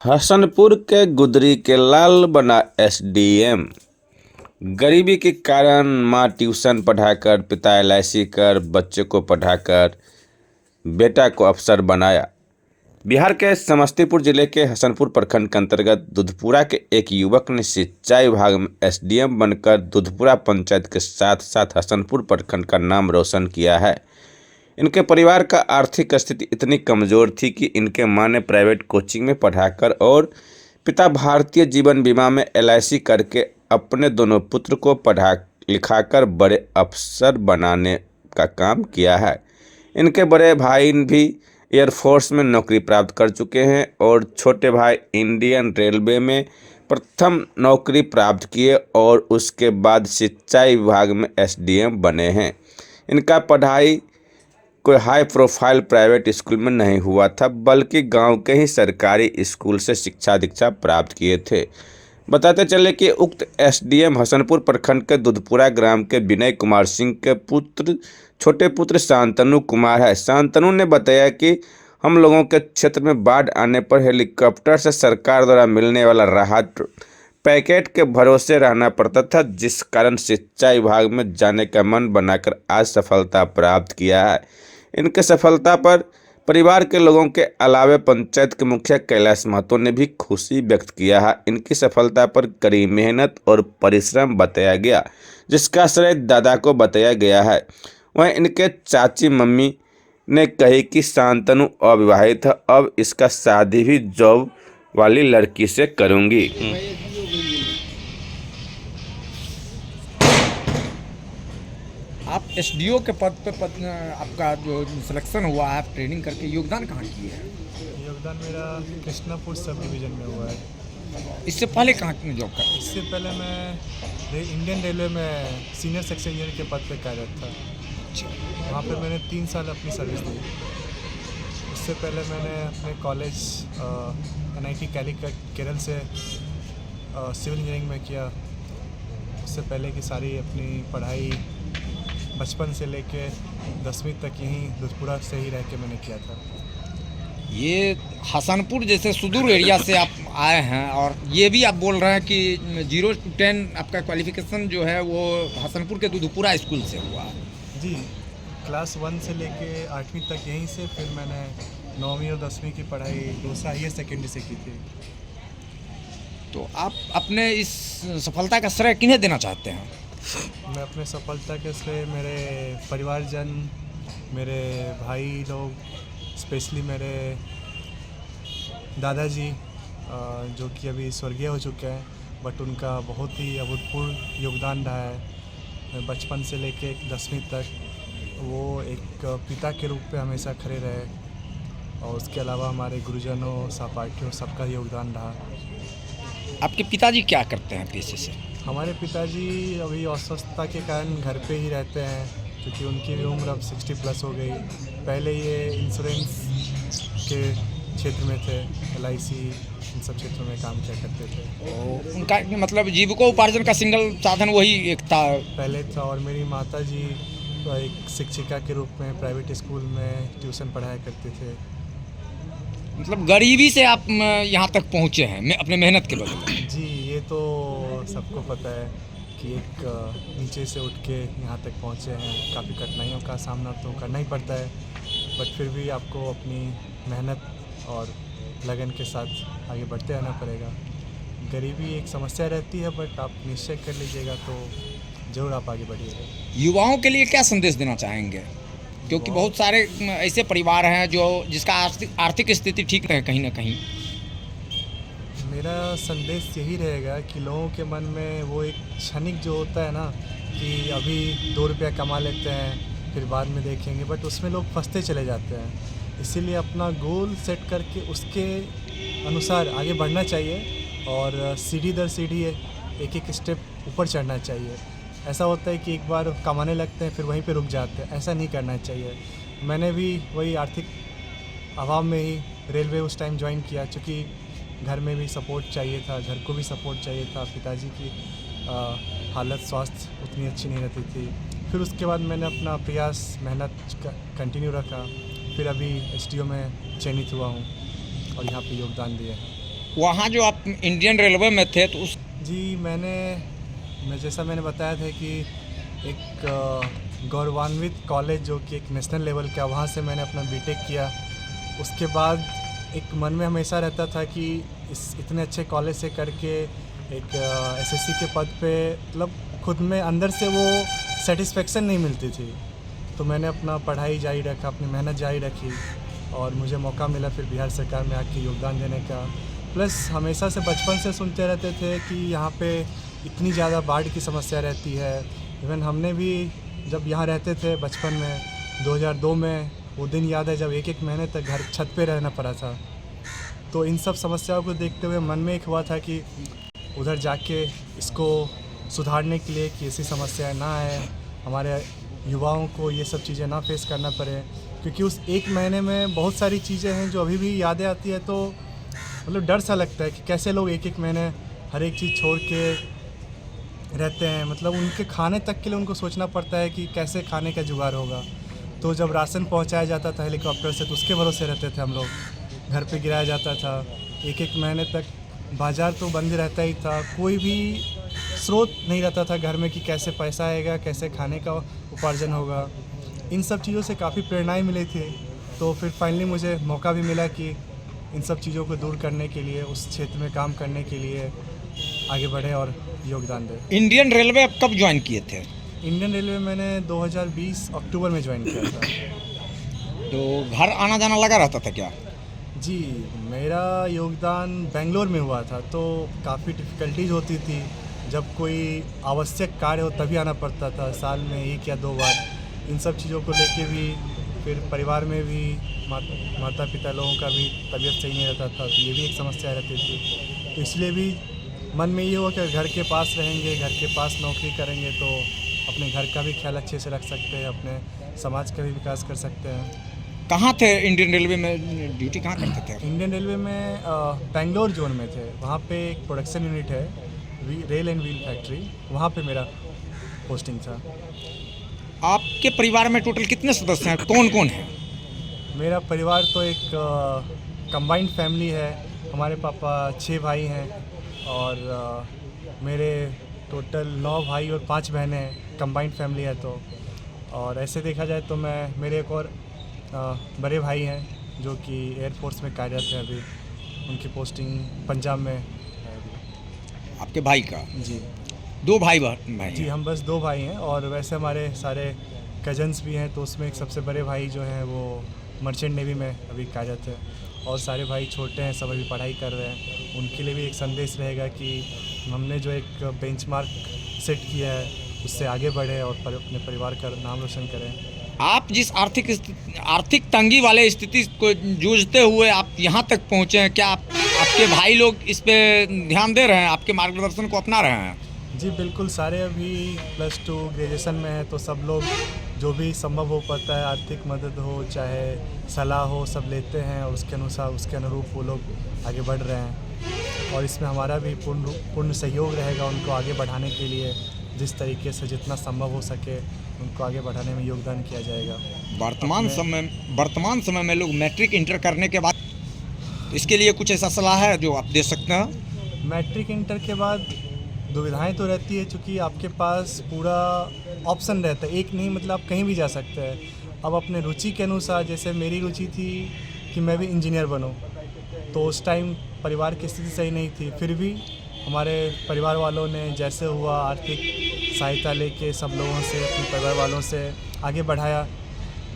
हसनपुर के गुदरी के लाल बना एसडीएम। गरीबी के कारण मां ट्यूशन पढ़ाकर, पिता एलआईसी कर, बच्चे को पढ़ाकर बेटा को अफसर बनाया। बिहार के समस्तीपुर जिले के हसनपुर प्रखंड के अंतर्गत दुधपुरा के एक युवक ने सिंचाई विभाग में एसडीएम बनकर दुधपुरा पंचायत के साथ साथ हसनपुर प्रखंड का नाम रोशन किया है। इनके परिवार का आर्थिक स्थिति इतनी कमज़ोर थी कि इनके मां ने प्राइवेट कोचिंग में पढ़ाकर और पिता भारतीय जीवन बीमा में एलआईसी करके अपने दोनों पुत्र को पढ़ा लिखाकर बड़े अफसर बनाने का काम किया है। इनके बड़े भाई भी एयरफोर्स में नौकरी प्राप्त कर चुके हैं और छोटे भाई इंडियन रेलवे में प्रथम नौकरी प्राप्त किए और उसके बाद सिंचाई विभाग में एसडीएम बने हैं। इनका पढ़ाई कोई हाई प्रोफाइल प्राइवेट स्कूल में नहीं हुआ था, बल्कि गांव के ही सरकारी स्कूल से शिक्षा दीक्षा प्राप्त किए थे। बताते चले कि उक्त एसडीएम हसनपुर प्रखंड के दुधपुरा ग्राम के विनय कुमार सिंह के छोटे पुत्र शांतनु कुमार है। शांतनु ने बताया कि हम लोगों के क्षेत्र में बाढ़ आने पर हेलीकॉप्टर से सरकार द्वारा मिलने वाला राहत पैकेट के भरोसे रहना पड़ता था, जिस कारण सिंचाई विभाग में जाने का मन बनाकर आज सफलता प्राप्त किया है। इनके सफलता पर परिवार के लोगों के अलावे पंचायत के मुखिया कैलाश महतो ने भी खुशी व्यक्त किया है। इनकी सफलता पर कड़ी मेहनत और परिश्रम बताया गया, जिसका श्रेय दादा को बताया गया है। वहीं इनके चाची मम्मी ने कही कि शांतनु अविवाहित है, अब इसका शादी भी जॉब वाली लड़की से करूंगी। आप एसडीओ के पद पे आपका जो सिलेक्शन हुआ है, आप ट्रेनिंग करके योगदान कहाँ किए हैं? योगदान मेरा कृष्णापुर सब डिवीज़न में हुआ है। इससे पहले कहाँ जॉब करते? इससे पहले मैं इंडियन रेलवे में सीनियर सेक्शन इंजीनियर के पद पर कार्यरत था। वहाँ पे मैंने 3 साल अपनी सर्विस दी। उससे पहले मैंने अपने कॉलेज NIT कैलीकट केरल से सिविल इंजीनियरिंग में किया। उससे पहले की सारी अपनी पढ़ाई बचपन से लेके 10वीं तक यहीं दुधपुरा से ही रह के मैंने किया था। ये हसनपुर जैसे सुदूर एरिया से आप आए हैं और ये भी आप बोल रहे हैं कि 0 to 10 आपका क्वालिफिकेशन जो है वो हसनपुर के दुधपुरा स्कूल से हुआ है। जी, क्लास 1 से लेके 8वीं तक यहीं से, फिर मैंने 9वीं और 10वीं की पढ़ाई डोसा हायर सेकेंडरी से की थी। तो आप अपने इस सफलता का श्रेय किन्हें देना चाहते हैं? मैं अपने सफलता के श्रेय मेरे परिवारजन, मेरे भाई लोग, स्पेशली मेरे दादाजी जो कि अभी स्वर्गीय हो चुके हैं, बट उनका बहुत ही अभूतपूर्व योगदान रहा है। मैं बचपन से लेके 10वीं तक वो एक पिता के रूप में हमेशा खड़े रहे और उसके अलावा हमारे गुरुजनों, सहपाठियों सबका योगदान रहा। आपके पिताजी क्या करते हैं पेशे से? हमारे पिताजी अभी अस्वस्थता के कारण घर पे ही रहते हैं, क्योंकि उनकी भी उम्र अब 60+ हो गई। पहले ये इंश्योरेंस के क्षेत्र में थे, LIC इन सब क्षेत्रों में काम किया करते थे। उनका मतलब जीविकोपार्जन का सिंगल साधन वही एक था पहले था। और मेरी माता जी एक शिक्षिका के रूप में प्राइवेट स्कूल में ट्यूशन पढ़ाया करते थे। मतलब गरीबी से आप यहाँ तक पहुँचे हैं अपने मेहनत के बदले। जी, ये तो सबको पता है कि एक नीचे से उठ के यहाँ तक पहुँचे हैं। काफ़ी कठिनाइयों का सामना तो करना ही पड़ता है, बट फिर भी आपको अपनी मेहनत और लगन के साथ आगे बढ़ते रहना पड़ेगा। गरीबी एक समस्या रहती है, बट आप निश्चय कर लीजिएगा तो ज़रूर आप आगे बढ़िएगा। युवाओं के लिए क्या संदेश देना चाहेंगे? क्योंकि बहुत सारे ऐसे परिवार हैं जो जिसका आर्थिक स्थिति ठीक है कहीं ना कहीं। मेरा संदेश यही रहेगा कि लोगों के मन में वो एक क्षणिक जो होता है ना कि अभी 2 रुपया कमा लेते हैं फिर बाद में देखेंगे, बट उसमें लोग फंसते चले जाते हैं। इसीलिए अपना गोल सेट करके उसके अनुसार आगे बढ़ना चाहिए और सीढ़ी दर सीढ़ी एक एक स्टेप ऊपर चढ़ना चाहिए। ऐसा होता है कि एक बार कमाने लगते हैं फिर वहीं पे रुक जाते हैं, ऐसा नहीं करना चाहिए। मैंने भी वही आर्थिक अभाव में ही रेलवे उस टाइम ज्वाइन किया, क्योंकि घर में भी सपोर्ट चाहिए था, घर को भी सपोर्ट चाहिए था। पिताजी की हालत स्वास्थ्य उतनी अच्छी नहीं रहती थी। फिर उसके बाद मैंने अपना प्रयास मेहनत कंटिन्यू रखा, फिर अभी SDO में चयनित हुआ हूँ और यहाँ पे योगदान दिया है। वहाँ जो आप इंडियन रेलवे में थे तो उस जी मैं जैसा मैंने बताया था कि एक गौरवान्वित कॉलेज जो कि एक नेशनल लेवल का, वहाँ से मैंने अपना बीटेक किया। उसके बाद एक मन में हमेशा रहता था कि इस इतने अच्छे कॉलेज से करके एक एसएससी के पद पे मतलब खुद में अंदर से वो सेटिस्फेक्शन नहीं मिलती थी। तो मैंने अपना पढ़ाई जारी रखा, अपनी मेहनत जारी रखी और मुझे मौका मिला फिर बिहार सरकार में आके योगदान देने का। प्लस हमेशा से बचपन से सुनते रहते थे कि यहाँ पे इतनी ज़्यादा बाढ़ की समस्या रहती है। इवन हमने भी जब यहाँ रहते थे बचपन में 2002 में, वो दिन याद है जब एक महीने तक घर छत पे रहना पड़ा था। तो इन सब समस्याओं को देखते हुए मन में एक हुआ था कि उधर जाके इसको सुधारने के लिए कि ऐसी समस्याएं ना आए, हमारे युवाओं को ये सब चीज़ें ना फेस करना पड़े। क्योंकि उस एक महीने में बहुत सारी चीज़ें हैं जो अभी भी यादें आती है, तो मतलब डर सा लगता है कि कैसे लोग एक महीने हर एक चीज़ छोड़ के रहते हैं। मतलब उनके खाने तक के लिए उनको सोचना पड़ता है कि कैसे खाने का जुगाड़ होगा। तो जब राशन पहुंचाया जाता था हेलीकॉप्टर से तो उसके भरोसे रहते थे हम लोग, घर पे गिराया जाता था। एक महीने तक बाज़ार तो बंद रहता ही था, कोई भी स्रोत नहीं रहता था घर में कि कैसे पैसा आएगा, कैसे खाने का उपार्जन होगा। इन सब चीज़ों से काफ़ी प्रेरणाएँ मिली थी। तो फिर फाइनली मुझे मौका भी मिला कि इन सब चीज़ों को दूर करने के लिए, उस क्षेत्र में काम करने के लिए आगे बढ़े और योगदान दे। इंडियन रेलवे आप कब ज्वाइन किए थे? इंडियन रेलवे मैंने 2020 अक्टूबर में ज्वाइन किया था। तो घर आना जाना लगा रहता था क्या? जी, मेरा योगदान बेंगलोर में हुआ था, तो काफ़ी डिफ़िकल्टीज होती थी। जब कोई आवश्यक कार्य हो तभी आना पड़ता था, साल में 1 या 2 बार। इन सब चीज़ों को लेके भी फिर परिवार में भी माता पिता लोगों का भी तबीयत सही नहीं रहता था, तो ये भी एक समस्या रहती थी। तो इसलिए भी मन में ये हुआ कि घर के पास रहेंगे, घर के पास नौकरी करेंगे तो अपने घर का भी ख्याल अच्छे से रख सकते हैं, अपने समाज का भी विकास कर सकते हैं। कहाँ थे इंडियन रेलवे में, ड्यूटी कहाँ करते थे? इंडियन रेलवे में बेंगलोर जोन में थे। वहाँ पे एक प्रोडक्शन यूनिट है, रेल एंड व्हील फैक्ट्री, वहाँ पे मेरा पोस्टिंग था। आपके परिवार में टोटल कितने सदस्य हैं, कौन कौन है? मेरा परिवार तो एक कंबाइंड फैमिली है। हमारे पापा 6 भाई हैं और मेरे टोटल 9 भाई और 5 बहनें हैं। कंबाइंड फैमिली है तो, और ऐसे देखा जाए तो मेरे एक और बड़े भाई हैं जो कि एयरफोर्स में कार्यरत हैं अभी, उनकी पोस्टिंग पंजाब में है अभी। आपके भाई का? जी 2 भाई जी, हम बस 2 भाई हैं और वैसे हमारे सारे कजन्स भी हैं। तो उसमें एक सबसे बड़े भाई जो हैं वो मर्चेंट नेवी में अभी कार्यरत है और सारे भाई छोटे हैं, सब अभी पढ़ाई कर रहे हैं। उनके लिए भी एक संदेश रहेगा कि हमने जो एक बेंचमार्क सेट किया है उससे आगे बढ़े और अपने परिवार का नाम रोशन करें। आप जिस आर्थिक तंगी वाले स्थिति को जूझते हुए आप यहाँ तक पहुँचे हैं, क्या आपके भाई लोग इस पे ध्यान दे रहे हैं, आपके मार्गदर्शन को अपना रहे हैं? जी बिल्कुल, सारे अभी +2 ग्रेजुएशन में हैं, तो सब लोग जो भी संभव हो पाता है, आर्थिक मदद हो चाहे सलाह हो, सब लेते हैं और उसके अनुसार उसके अनुरूप वो लोग आगे बढ़ रहे हैं। और इसमें हमारा भी पूर्ण सहयोग रहेगा उनको आगे बढ़ाने के लिए। जिस तरीके से जितना संभव हो सके उनको आगे बढ़ाने में योगदान किया जाएगा। वर्तमान समय में लोग मैट्रिक इंटर करने के बाद, तो इसके लिए कुछ ऐसा सलाह है जो आप दे सकते हैं? मैट्रिक इंटर के बाद दुविधाएं तो रहती है, चूँकि आपके पास पूरा ऑप्शन रहता है, एक नहीं, मतलब आप कहीं भी जा सकते हैं। अब अपने रुचि के अनुसार, जैसे मेरी रुचि थी कि मैं भी इंजीनियर बनूं, तो उस टाइम परिवार की स्थिति सही नहीं थी। फिर भी हमारे परिवार वालों ने जैसे हुआ आर्थिक सहायता लेके सब लोगों से, अपने परिवार वालों से आगे बढ़ाया।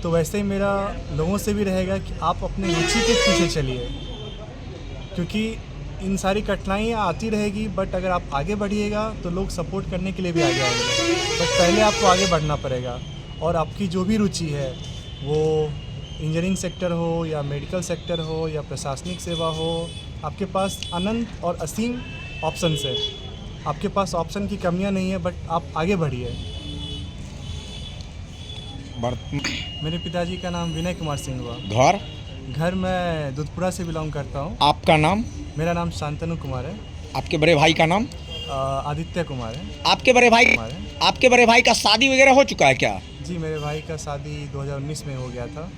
तो वैसे ही मेरा लोगों से भी रहेगा कि आप अपने रुचि के पीछे चलिए, क्योंकि इन सारी कठिनाइयाँ आती रहेगी, बट अगर आप आगे बढ़िएगा तो लोग सपोर्ट करने के लिए भी आगे आएंगे। बट पहले आपको आगे बढ़ना पड़ेगा और आपकी जो भी रुचि है, वो इंजीनियरिंग सेक्टर हो या मेडिकल सेक्टर हो या प्रशासनिक सेवा हो, आपके पास अनंत और असीम ऑप्शन है। आपके पास ऑप्शन की कमियां नहीं है, बट आप आगे बढ़िए। मेरे पिताजी का नाम विनय कुमार सिंह हुआ। घर मैं दुधपुरा से बिलोंग करता हूँ। आपका नाम? मेरा नाम शांतनु कुमार है। आपके बड़े भाई का नाम? आदित्य कुमार है। आपके बड़े भाई का शादी वगैरह हो चुका है क्या? जी, मेरे भाई का शादी 2019 में हो गया था।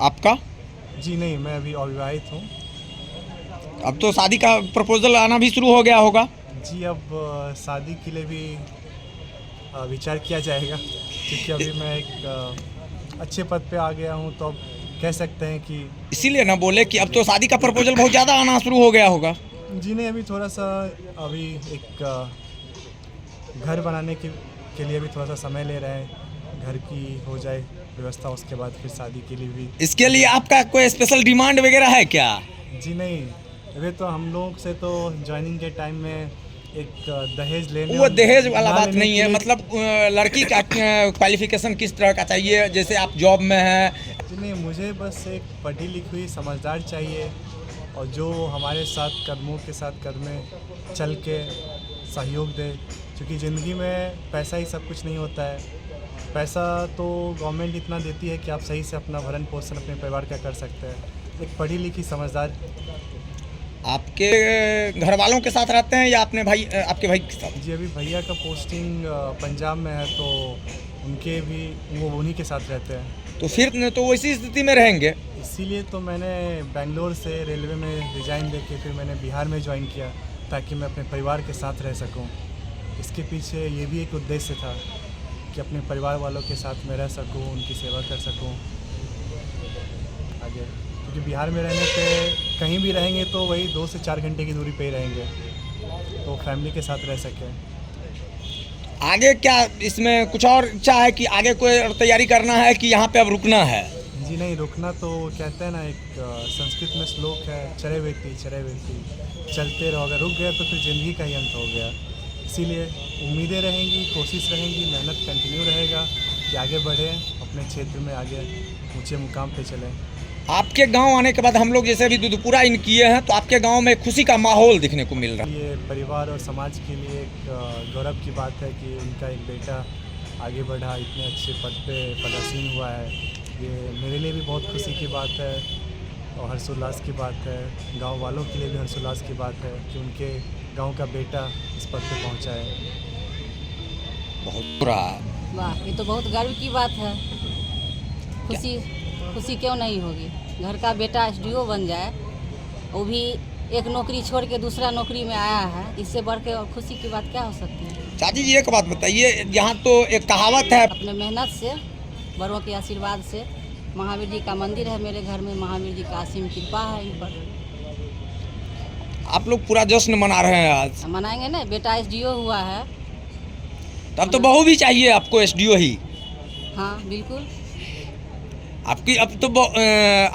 आपका? जी नहीं, मैं अभी अविवाहित हूँ। अब तो शादी का प्रपोजल आना भी शुरू हो गया होगा। जी अब शादी के लिए भी विचार किया जाएगा, क्योंकि अभी मैं एक अच्छे पद पे आ गया हूँ, तो अब कह सकते हैं कि इसीलिए ना बोले कि अब तो शादी का प्रपोजल बहुत ज़्यादा आना शुरू हो गया होगा। जी नहीं, अभी थोड़ा सा अभी एक घर बनाने के लिए भी थोड़ा सा समय ले रहे हैं, घर की हो जाए व्यवस्था, उसके बाद फिर शादी के लिए भी। इसके लिए आपका कोई स्पेशल डिमांड वगैरह है क्या? जी नहीं, अभी तो हम लोग से तो ज्वाइनिंग के टाइम में एक दहेज लेने वो दहेज वाला ना बात लेने नहीं के है, लिए- मतलब लड़की का क्वालिफिकेशन किस तरह का चाहिए, जैसे आप जॉब में हैं। जी नहीं, मुझे बस एक पढ़ी लिखी हुई समझदार चाहिए, और जो हमारे साथ कदमों के साथ कदमें चल के सहयोग दे, क्योंकि ज़िंदगी में पैसा ही सब कुछ नहीं होता है। पैसा तो गवर्नमेंट इतना देती है कि आप सही से अपना भरण पोषण अपने परिवार का कर सकते हैं। एक पढ़ी लिखी समझदार। आपके घर वालों के साथ रहते हैं या अपने भाई, आपके भाई के साथ? जी अभी भैया का पोस्टिंग पंजाब में है, तो उनके भी वो उन्हीं के साथ रहते हैं। तो फिर तो वो इसी स्थिति में रहेंगे। इसीलिए तो मैंने बेंगलोर से रेलवे में रिज़ाइन देके फिर मैंने बिहार में ज्वाइन किया, ताकि मैं अपने परिवार के साथ रह सकूं। इसके पीछे ये भी एक उद्देश्य था कि अपने परिवार वालों के साथ मैं रह सकूं, उनकी सेवा कर सकूं आगे, क्योंकि बिहार में रहने पे कहीं भी रहेंगे तो वही 2 से 4 घंटे की दूरी पे ही रहेंगे, तो फैमिली के साथ रह सकें। आगे क्या इसमें कुछ और इच्छा है कि आगे कोई और तैयारी करना है कि यहाँ पे अब रुकना है? जी नहीं, रुकना तो कहते हैं ना, एक संस्कृत में श्लोक है, चरे वेती चलते रहो, अगर रुक गए तो फिर ज़िंदगी का ही अंत हो गया। इसीलिए उम्मीदें रहेंगी, कोशिश रहेंगी, मेहनत कंटिन्यू रहेगा कि आगे बढ़ें, अपने क्षेत्र में आगे ऊंचे मुकाम पे चलें। आपके गांव आने के बाद हम लोग जैसे अभी दूधपुरा इन किए हैं, तो आपके गांव में खुशी का माहौल दिखने को मिल रहा है। ये परिवार और समाज के लिए एक गौरव की बात है कि उनका एक बेटा आगे बढ़ा, इतने अच्छे पद पे पदासीन हुआ है। ये मेरे लिए भी बहुत खुशी की बात है और हर्षोल्लास की बात है। गांव वालों के लिए भी हर्षोल्लास की बात है कि उनके गांव का बेटा इस पद पे पहुंचा है। बहुत बुरा। वाह, ये तो बहुत गर्व की बात है। खुशी क्यों नहीं होगी? घर का बेटा एसडीओ बन जाए, वो भी एक नौकरी छोड़ के दूसरा नौकरी में आया है, इससे बढ़ के और खुशी की बात क्या हो सकती है? चाची जी एक बात बताइए, यहाँ तो एक कहावत है, अपने मेहनत से, बड़ों के आशीर्वाद से, महावीर जी का मंदिर है मेरे घर में, महावीर जी का असीम कृपा है इन पर। आप लोग पूरा जश्न मना रहे हैं आज। मनाएंगे ना, बेटा एसडीओ हुआ है। तब तो बहू भी चाहिए आपको एसडीओ ही। हाँ बिल्कुल। आपकी अब तो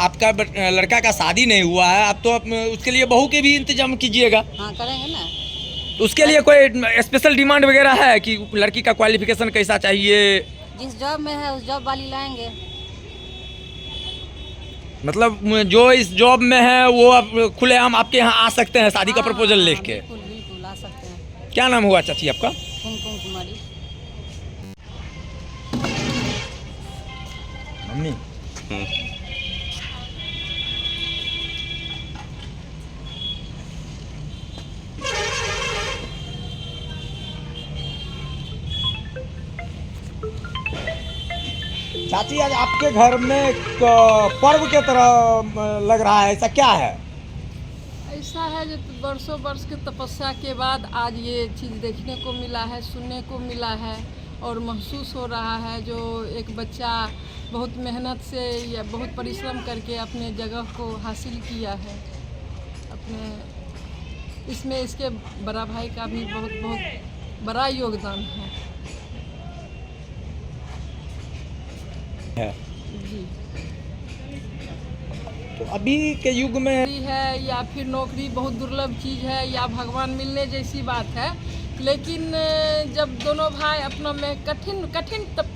आपका लड़का का शादी नहीं हुआ है, अब तो उसके लिए बहू के भी इंतजाम कीजिएगा। हाँ करेंगे ना। तो उसके लिए कोई स्पेशल डिमांड वगैरह है कि लड़की का क्वालिफिकेशन कैसा चाहिए? जिस जॉब में है उस जॉब वाली लाएंगे। मतलब जो इस जॉब में है वो अब खुलेआम आपके यहाँ आ सकते हैं शादी का हाँ, प्रपोजल हाँ, लेके। बिल्कुल बिल्कुल आ सकते हैं। क्या नाम हुआ चाची आपका? कुमकुम कुमारी। मम्मी। चाची आज आपके घर में एक पर्व के तरह लग रहा है, ऐसा क्या है? ऐसा है जो बरसों बरस की तपस्या के बाद आज ये चीज़ देखने को मिला है, सुनने को मिला है और महसूस हो रहा है। जो एक बच्चा बहुत मेहनत से या बहुत परिश्रम करके अपने जगह को हासिल किया है, अपने इसमें इसके बड़ा भाई का भी बहुत बहुत बड़ा योगदान है। जी। तो अभी के युग में है या फिर नौकरी बहुत दुर्लभ चीज़ है या भगवान मिलने जैसी बात है, लेकिन जब दोनों भाई अपना में कठिन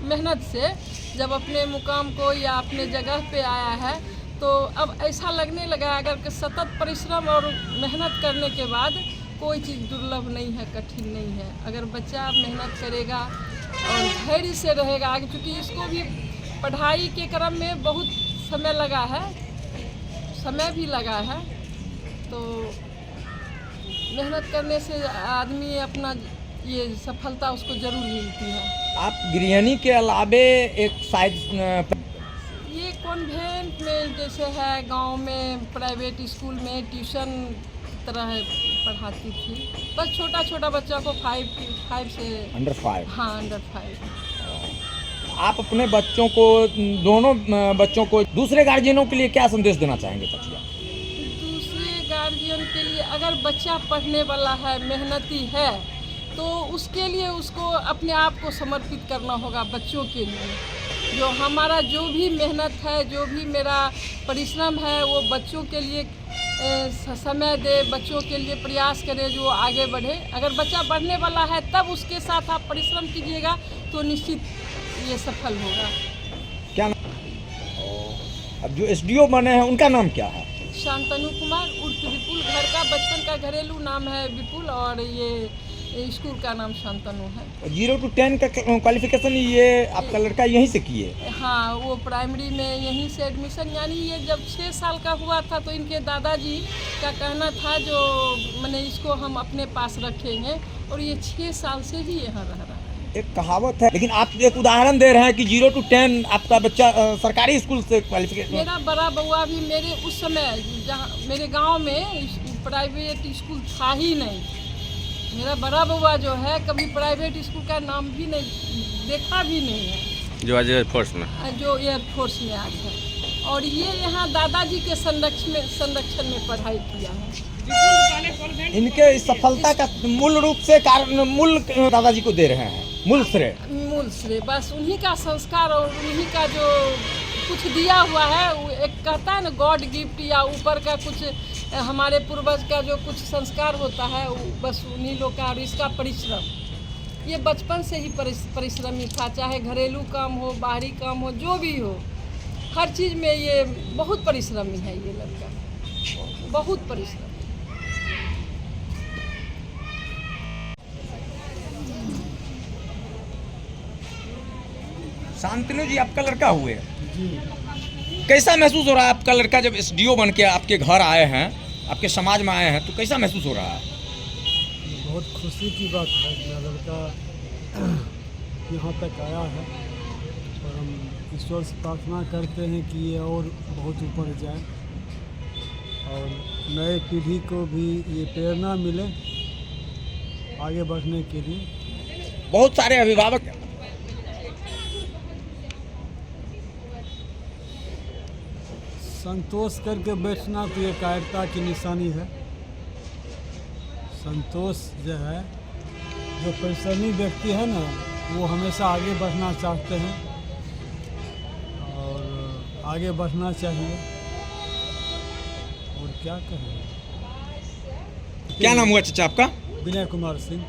मेहनत से जब अपने मुकाम को या अपने जगह पे आया है, तो अब ऐसा लगने लगा है अगर सतत परिश्रम और मेहनत करने के बाद कोई चीज़ दुर्लभ नहीं है, कठिन नहीं है। अगर बच्चा मेहनत करेगा और धैर्य से रहेगा आगे, क्योंकि इसको भी पढ़ाई के क्रम में बहुत समय लगा है, समय भी लगा है, तो मेहनत करने से आदमी अपना ये सफलता उसको जरूर मिलती है। आप गृहिणी के अलावे एक शायद ये कॉन्वेंट में जैसे है, गांव में प्राइवेट स्कूल में ट्यूशन तरह पढ़ाती थी। बस छोटा छोटा बच्चा को 5 से अंडर 5। हाँ अंडर 5। आप अपने बच्चों को, दोनों बच्चों को, दूसरे गार्जियनों के लिए क्या संदेश देना चाहेंगे तथिया? दूसरे गार्जियन के लिए, अगर बच्चा पढ़ने वाला है, मेहनती है, तो उसके लिए उसको अपने आप को समर्पित करना होगा बच्चों के लिए। जो हमारा जो भी मेहनत है, जो भी मेरा परिश्रम है, वो बच्चों के लिए समय दे, बच्चों के लिए प्रयास करे जो आगे बढ़े। अगर बच्चा बढ़ने वाला है तब उसके साथ आप परिश्रम कीजिएगा तो निश्चित ये सफल होगा। क्या नाम? अब जो SDO बने हैं उनका नाम क्या है? शांतनु कुमार उर्फ विपुल। घर का बचपन का घरेलू नाम है विपुल और ये स्कूल का नाम शांतनु है। 0 to 10 का क्वालिफिकेशन ये आपका लड़का यहीं से किए? हाँ, वो प्राइमरी में यहीं से एडमिशन, यानी ये जब 6 साल का हुआ था तो इनके दादाजी का कहना था जो मैंने इसको हम अपने पास रखेंगे, और ये 6 साल से ही यहाँ रह रहा है। एक कहावत है, लेकिन आप एक उदाहरण दे रहे हैं कि 0 to 10 आपका बच्चा सरकारी स्कूल से क्वालिफिकेशन। मेरा बड़ा बउआ भी मेरे उस समय जहाँ मेरे गांव में प्राइवेट स्कूल था ही नहीं। मेरा बड़ा बउआ जो है कभी प्राइवेट स्कूल का नाम भी नहीं देखा भी नहीं है, जो आज एयरफोर्स में जो एयरफोर्स में आज है। और ये यहाँ दादाजी के संरक्षण में पढ़ाई किया है। इनके इस सफलता का मूल रूप से कारण मूल दादाजी को दे रहे हैं, मूल श्रेय बस उन्हीं का संस्कार और उन्हीं का जो कुछ दिया हुआ है। वो एक कहता है ना गॉड गिफ्ट, या ऊपर का कुछ हमारे पूर्वज का जो कुछ संस्कार होता है, वो बस उन्हीं लोग का। और इसका परिश्रम, ये बचपन से ही परिश्रमी था, चाहे घरेलू काम हो, बाहरी काम हो, जो भी हो, हर चीज़ में ये बहुत परिश्रमी है। ये लड़का बहुत परिश्रमी। शांतनु जी आपका लड़का हुए, कैसा महसूस हो रहा है आपका लड़का जब SDO बन के आपके घर आए हैं, आपके समाज में आए हैं, तो कैसा महसूस हो रहा है? बहुत खुशी की बात है, मेरा लड़का यहाँ तक आया है, और हम ईश्वर से प्रार्थना करते हैं कि ये और बहुत ऊपर जाए और नए पीढ़ी को भी ये प्रेरणा मिले आगे बढ़ने के लिए। बहुत सारे अभिभावक संतोष करके बैठना तो ये कायरता की निशानी है। संतोष जो है, जो परिश्रमी व्यक्ति है ना, वो हमेशा आगे बढ़ना चाहते हैं और आगे बढ़ना चाहिए। और क्या कहें। क्या नाम हुआ चाचा आपका? विनय कुमार सिंह।